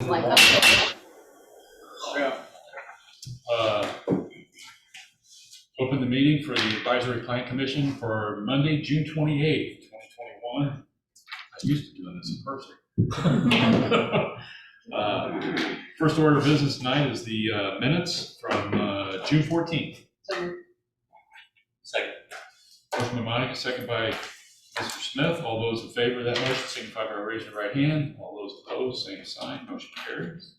like that. Yeah. Open the meeting for the Advisory Plan Commission for Monday, June 28th, 2021. I used to doing this in person. First order of business tonight is the minutes from June 14th. Second. Motion by Monica, second by Mr. Smith. All those in favor of that motion signify by raising your right hand. All those opposed, same sign. Motion carries.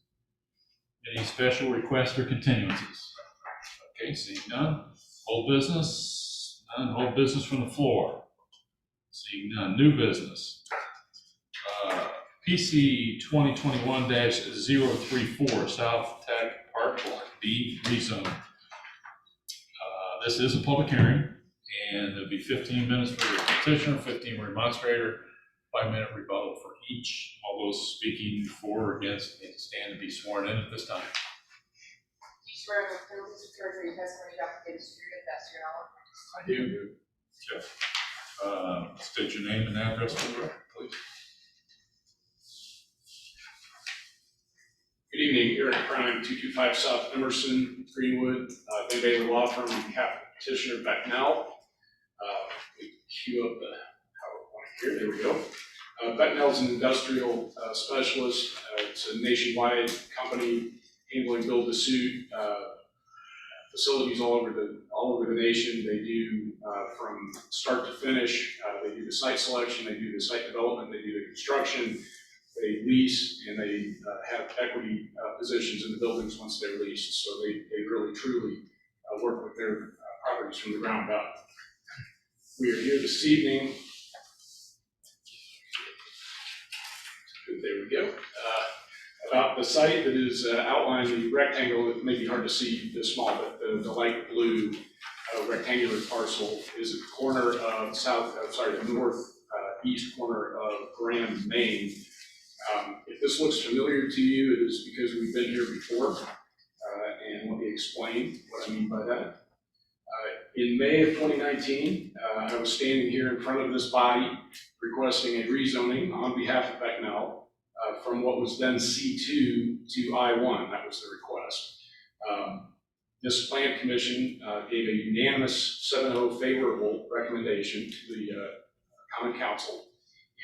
Any special requests or continuances? Okay, seeing none. Old business? None. Old business from the floor? Seeing none. New business? PC 2021-034 South Tech Park Block B rezone. This is a public hearing, and there'll be 15 minutes for the petitioner, 15 remonstrator, 5-minute rebuttal for each. All those speaking for or against need to stand and be sworn in at this time. Do you swear in the penalties of perjury testimony about the case to the best of your knowledge? I do. Jeff. State your name and address for the record, please. Good evening, Eric Prime, 225 South Emerson, Greenwood, Van Baylor Law Firm on behalf of Petitioner Becknell. We queue up the PowerPoint here, there we go. Becknell is an industrial specialist. It's a nationwide company handling build-to-suit facilities all over the nation. They do from start to finish. They do the site selection, they do the site development, they do the construction. They lease and they have equity positions in the buildings once they're leased. So they really, truly work with their properties from the ground up. We are here this evening. There we go. About the site that is outlined, the rectangle, it may be hard to see this small, but the light blue rectangular parcel is at the corner of the northeast corner of Grand, Maine. If this looks familiar to you, it is because we've been here before, and let me explain what I mean by that. In May of 2019, I was standing here in front of this body requesting a rezoning on behalf of Becknell from what was then C2 to I1. That was the request. This Plan Commission gave a unanimous 7-0 favorable recommendation to the Common Council.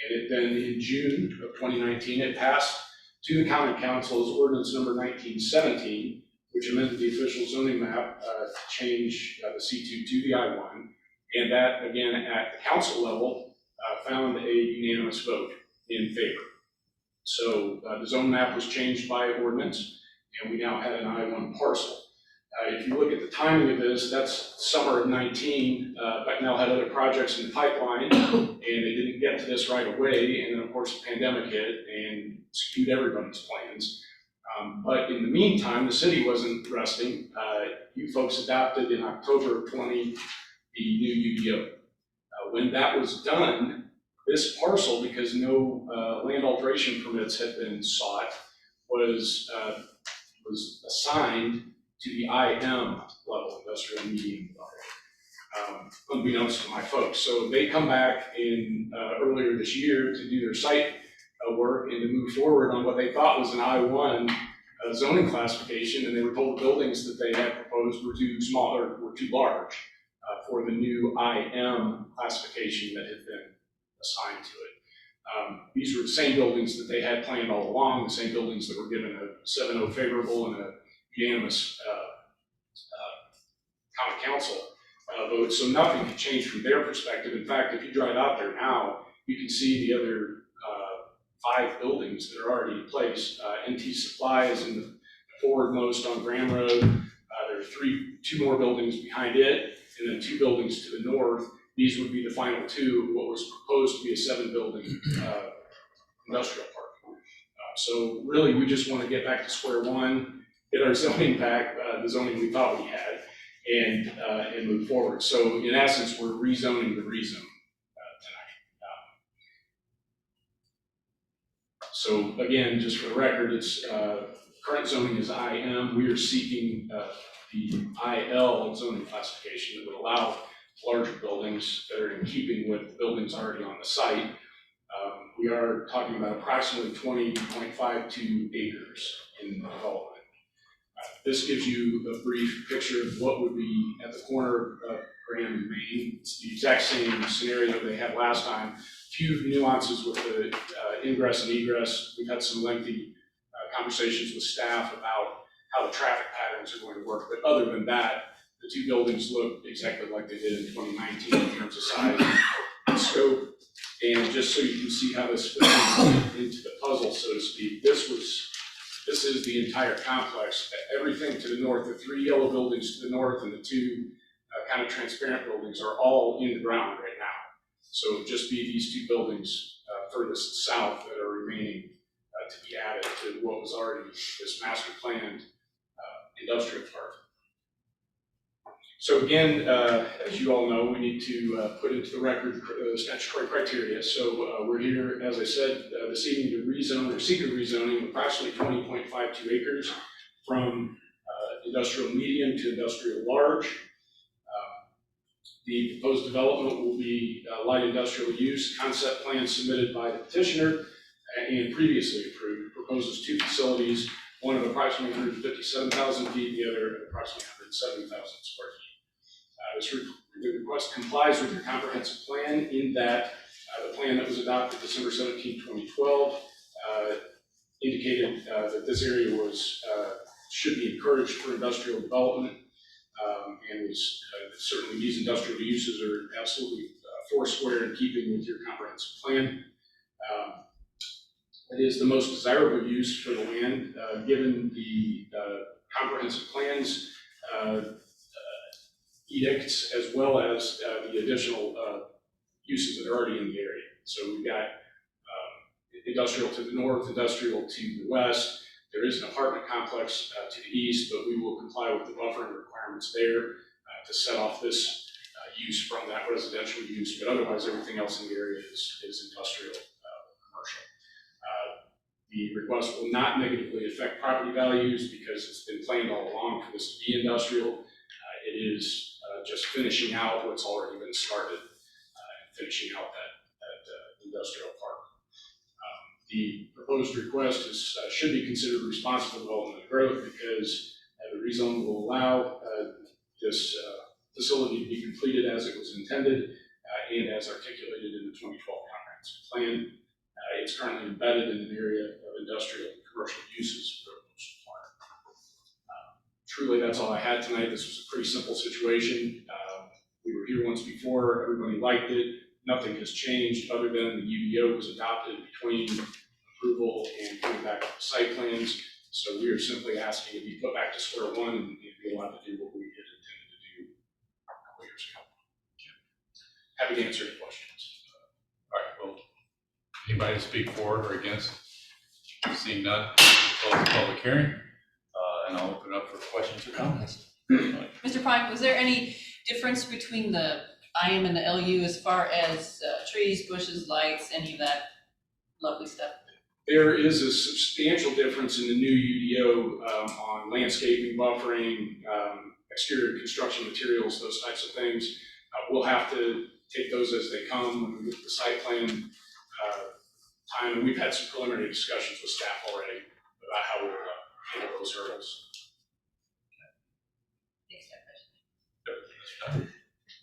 And it then in June of 2019, it passed to the Common Council as ordinance number 1917, which amended the official zoning map to change the C2 to the I1. And that, again, at the council level, found a unanimous vote in favor. So the zone map was changed by ordinance, and we now had an I1 parcel. If you look at the timing of this, that's summer of 19. Becknell had other projects in the pipeline, and they didn't get to this right away. And then, of course, the pandemic hit and skewed everybody's plans. But in the meantime, the city wasn't resting. You folks adopted in October of 20 the new UDO. When that was done, this parcel, because no land alteration permits had been sought, was assigned to the IM level, industrial medium level, unbeknownst to my folks. So they come back in earlier this year to do their site work and to move forward on what they thought was an I1 zoning classification, and they were told the buildings that they had proposed were too small or were too large for the new IM classification that had been assigned to it. These were the same buildings that they had planned all along, the same buildings that were given a 7-0 favorable and a unanimous Common Council vote, so nothing could change from their perspective. In fact, if you drive out there now, you can see the other 5 buildings that are already in place. NT Supply is in the forwardmost on Graham Road. There are 2 more buildings behind it, and then 2 buildings to the north. These would be the final 2 of what was proposed to be a 7-building industrial park. So really, we just want to get back to square one, get our zoning back, the zoning we thought we had, and move forward. So in essence, we're rezoning the rezone tonight. So again, just for the record, it's current zoning is IM. We are seeking the IL zoning classification that would allow larger buildings that are in keeping with buildings already on the site. We are talking about approximately 20.52 acres in development. This gives you a brief picture of what would be at the corner of Graham and Main. It's the exact same scenario they had last time. Few nuances with the ingress and egress. We've had some lengthy conversations with staff about how the traffic patterns are going to work. But other than that, the two buildings look exactly like they did in 2019 in terms of size and scope. And just so you can see how this fits into the puzzle, so to speak, this is the entire complex. Everything to the north, the three yellow buildings to the north and the two kind of transparent buildings are all in the ground right now. So it would just be these two buildings furthest south that are remaining to be added to what was already this master planned industrial park. So again, as you all know, we need to put into the record statutory criteria. So we're here, as I said, this evening to rezone or seek a rezoning of approximately 20.52 acres from industrial medium to industrial large. The proposed development will be light industrial use. Concept plan submitted by the petitioner and previously approved proposes two facilities, one of approximately 157,000 feet, the other approximately 170,000 square feet. The request complies with your comprehensive plan in that the plan that was adopted December 17, 2012 indicated that this area should be encouraged for industrial development, and certainly these industrial uses are absolutely foursquare in keeping with your comprehensive plan. It is the most desirable use for the land given the comprehensive plans edicts, as well as the additional uses that are already in the area. So we've got industrial to the north, industrial to the west. There is an apartment complex to the east, but we will comply with the buffering requirements there to set off this use from that residential use. But otherwise, everything else in the area is industrial or commercial. The request will not negatively affect property values because it's been planned all along for this to be industrial. It is just finishing out what's already been started and finishing out that industrial park. The proposed request should be considered responsible development and growth because the rezone will allow this facility to be completed as it was intended and as articulated in the 2012 comprehensive plan. It's currently embedded in an area of industrial and commercial uses for the most part. Truly, that's all I had tonight. This was a pretty simple situation. We were here once before. Everybody liked it. Nothing has changed other than the UDO was adopted between approval and coming back to the site plans. So we are simply asking to be put back to square one and be allowed to do what we had intended to do a couple years ago. Happy to answer any questions. All right, well, anybody to speak for or against? Seeing none, close the public hearing, and I'll open it up for questions or comments. Mr. Pine, was there any difference between the IM and the LU as far as trees, bushes, lights, any of that lovely stuff? There is a substantial difference in the new UDO on landscaping, buffering, exterior construction materials, those types of things. We'll have to take those as they come when we get the site plan time, and we've had some preliminary discussions with staff already about how we'll handle those hurdles.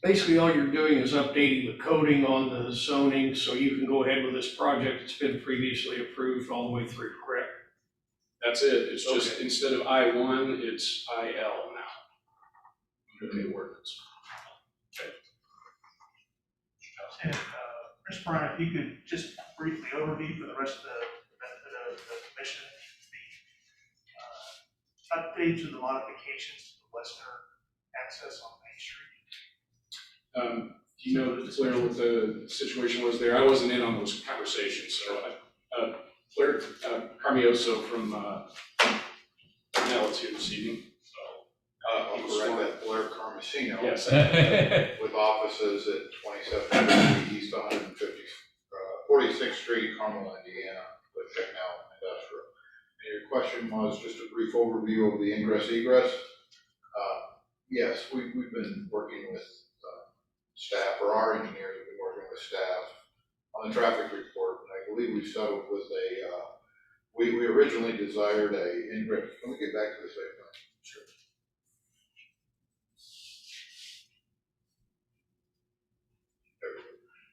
Basically, all you're doing is updating the coding on the zoning, so you can go ahead with this project that's been previously approved all the way through, correct? That's it. It's just, Okay. instead of I1, it's IL now. Under the ordinance. And Mr. Bryant, if you could just briefly overview for the rest of the benefit of the commission, the updates or the modifications to the western access on Main Street. Do you know, Claire, what the situation was there? I wasn't in on those conversations, so Claire Carmioso from Nell is here this evening. I'll correct that, Blair Carmesino. Yes. With offices at 27th Street East, 46th Street, Carmel, Indiana, with Technell Industrial. And your question was just a brief overview of the ingress egress. Yes, we've been working with staff, or our engineers have been working with staff on the traffic report. And I believe we settled with we originally desired ingress, can we get back to the site plan? Sure.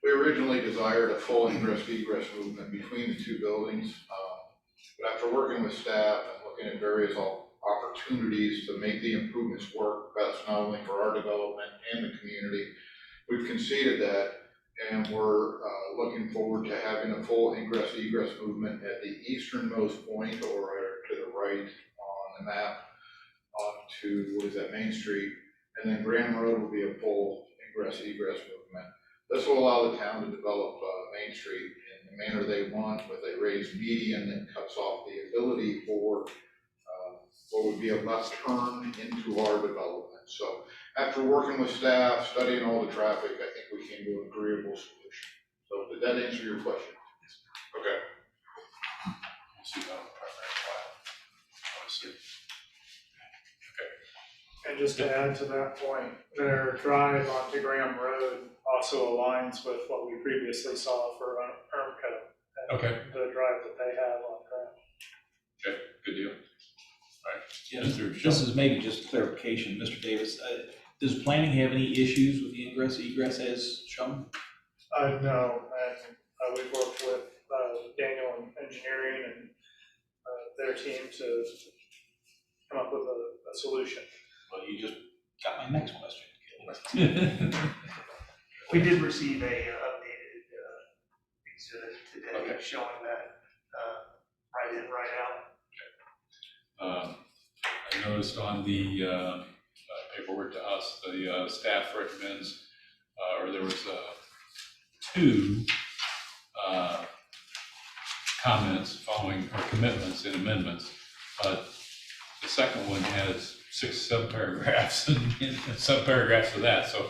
We originally desired a full ingress egress movement between the two buildings. But after working with staff and looking at various opportunities to make the improvements work best, not only for our development and the community, we've conceded that, and we're looking forward to having a full ingress egress movement at the easternmost point, or to the right on the map, onto, Main Street, and then Grand Road will be a full ingress egress movement. This will allow the town to develop Main Street in the manner they want, with a raised median that cuts off the ability for what would be a left turn into our development. So after working with staff, studying all the traffic, I think we came to an agreeable solution. So did that answer your question? Okay. We'll see that on the primary file. Obviously. And just to add to that point, their drive onto Graham Road also aligns with what we previously saw for Ermco. Okay. The drive that they have on Graham. Okay, good deal. All right. Yeah, Mr. this Schultz? is maybe just clarification, Mr. Davis. Does planning have any issues with the ingress egress as shown? No, and we've worked with Daniel and engineering and their team to come up with a solution. Well, you just got my next question. We did receive a updated exhibit today Okay. showing that right in, right out. I noticed on the paperwork to us, the staff recommends, or there was two comments following, or commitments and amendments. But the second one has 6 subparagraphs and subparagraphs for that, so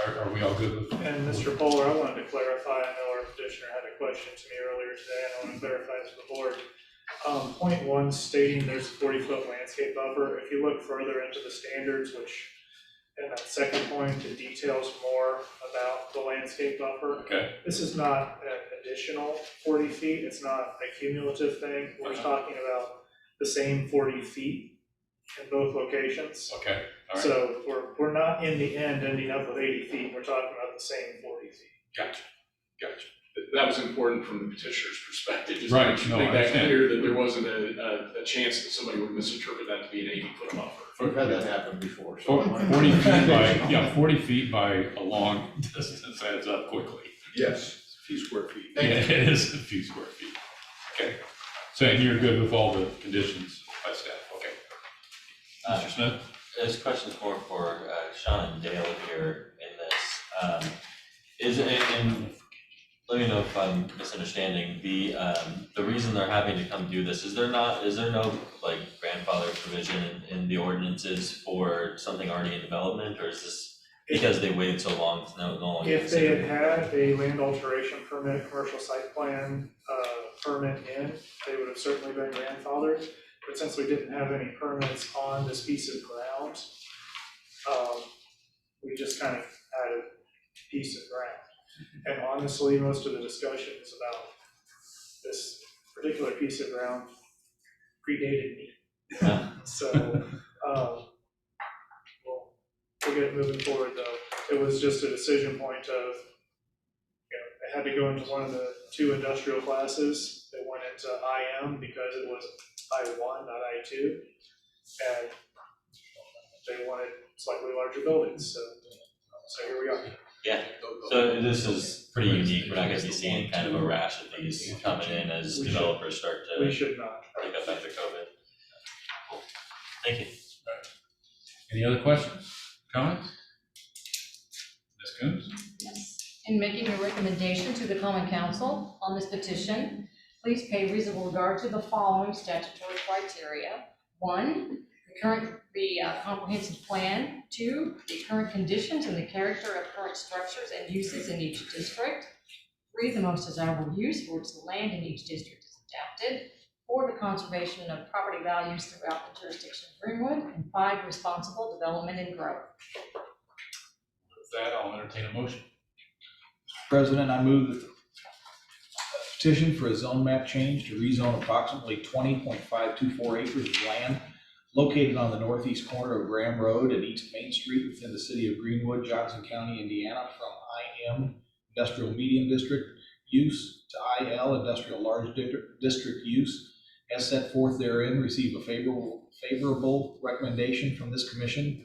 are we all good with? And Mr. Polar, I wanted to clarify, I know our petitioner had a question to me earlier today, and I want to clarify this to the board. Point one stating there's a 40-foot landscape buffer. If you look further into the standards, which in that second point, it details more about the landscape buffer. Okay, This is not an additional 40 feet, it's not a cumulative thing. We're talking about the same 40 feet in both locations. okay, all right, So we're not in the end ending up with 80 feet, we're talking about the same 40 feet. gotcha. That was important from the petitioner's perspective, just Right, to no, make I that understand. clear that there wasn't a chance that somebody would misinterpret that to be an 80-foot buffer. We've had that happen before, so. 40 feet by, 40 feet by a long distance adds up quickly. Yes. A few square feet. Yeah, it is a few square feet. Okay, so and you're good with all the conditions by staff, okay. Mr. Smith? This question's more for Sean and Dale here in this. Is it, and let me know if I'm misunderstanding, the reason they're having to come do this, is there no like grandfather provision in the ordinances for something already in development, or is this because they waited so long to no longer If they consider? had a land alteration permit, commercial site plan permit in, they would have certainly been grandfathered. But since we didn't have any permits on this piece of ground, we just kind of had a piece of ground. And honestly, most of the discussion is about this particular piece of ground predated me. So, we'll get it moving forward though. It was just a decision point of, it had to go into one of the 2 industrial classes. They went into IM because it was I1, not I2. And they wanted slightly larger buildings, so here we are. Yeah, so this is pretty unique, we're not gonna be seeing kind of a rash of these coming in as We should. developers start We to should not. pick up after COVID. Cool. Thank you. Any other questions, comments? Ms. Coombs? Yes. In making a recommendation to the common council on this petition, please pay reasonable regard to the following statutory criteria. 1, the comprehensive plan. 2, the current conditions and the character of current structures and uses in each district. 3, the most desirable use for which the land in each district is adapted. 4, the conservation of property values throughout the jurisdiction of Greenwood. And 5, responsible development and growth. With that, I'll entertain a motion. President, I move that the petition for a zone map change to rezone approximately 20.524 acres of land located on the northeast corner of Graham Road and East Main Street within the city of Greenwood, Johnson County, Indiana, from IM Industrial Medium District use to IL Industrial Large District use, as set forth therein, receive a favorable recommendation from this commission to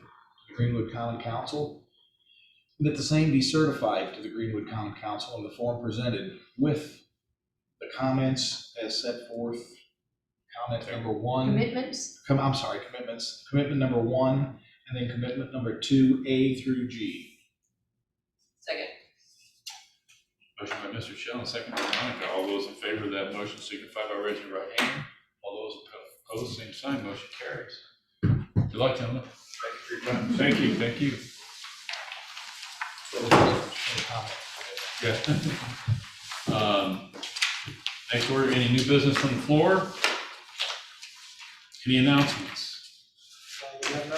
the Greenwood Common Council, and that the same be certified to the Greenwood Common Council in the form presented with the comments as set forth. Comment number one. Commitments? Commitments. Commitment number 1, and then commitment number 2A through G. Second. Motion by Mr. Shell and second by Monica. All those in favor of that motion signify by raising your right hand. All those opposed, same sign. Motion carries. Good luck, gentlemen. Thank you for your time. Thank you, thank you. Yeah. Next order, any new business from the floor? Any announcements? We have none.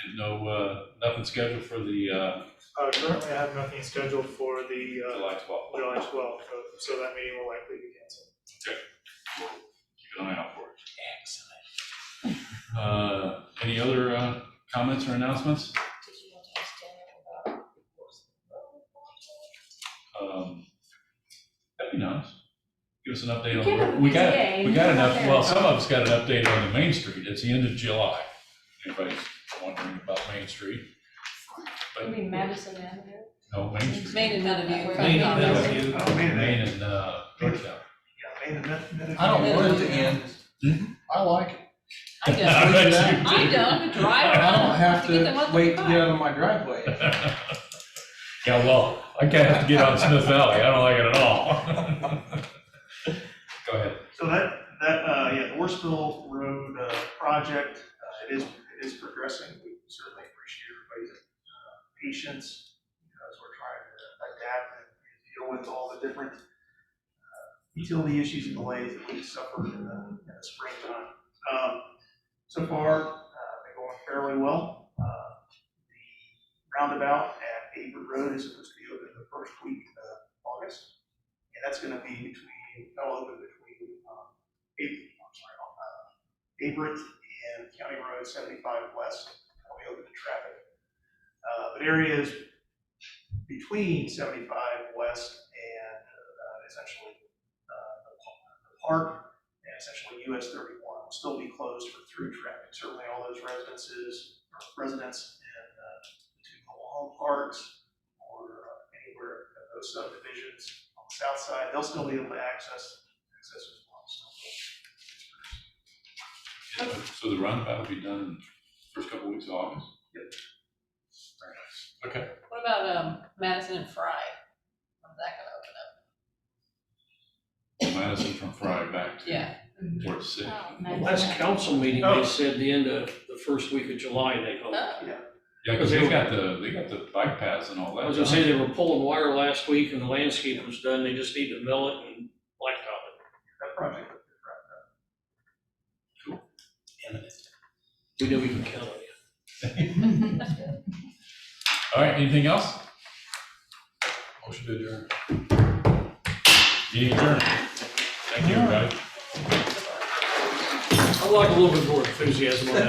And no, nothing scheduled for the Currently, I have nothing scheduled for the July 12th. July 12th, so that meeting will likely be canceled. Okay. We'll keep an eye out for it. Any other comments or announcements? Did you want to ask Daniel about? That'd be nice. Give us an update on, Give him we his got, day. we got enough, Okay. well, some of us got an update on the Main Street. It's the end of July. Anybody's wondering about Main Street? You mean Madison Avenue? No, Main Street. Main and Meadowview. Main and Main and, Georgetown. I don't want it to end. I like it. I don't, I don't drive I around. don't have to get them up to the wait to car. get out of my driveway. Yeah, well, I kind of have to get on Smith Valley. I don't like it at all. Go ahead. So that, the Worsville Road, project, it is progressing. We certainly appreciate everybody's, patience, as we're trying to adapt and deal with all the different, utility issues and delays that we suffered in the springtime. So far, been going fairly well. The roundabout at Avery Road is supposed to be open the first week of August. And that's gonna be Averett and County Road 75 West, will be open to traffic. But areas between 75 West and essentially the park and essentially US 31 will still be closed for through traffic. Certainly all those residents in the two mobile home parks or anywhere of those subdivisions on the south side, they'll still be able to access as well. So the roundabout will be done in the first couple weeks of August? Yep. Very nice. Okay. What about, Madison and Fry? When's that gonna open up? Madison from Fry back to Yeah. towards City. Oh, The Madison last Avenue. council meeting, Oh. they said the end of the first week of July, they hope. Oh, Yeah, because they got the bike paths and all that. I was gonna say they were pulling wire last week and the landscape was done, they just need to mill it and blacktop it. That project is wrapped up. We know we can count on you. All right, anything else? Motion to adjourn. Meeting adjourned. Thank you, everybody. I'd like a little bit more enthusiasm on that.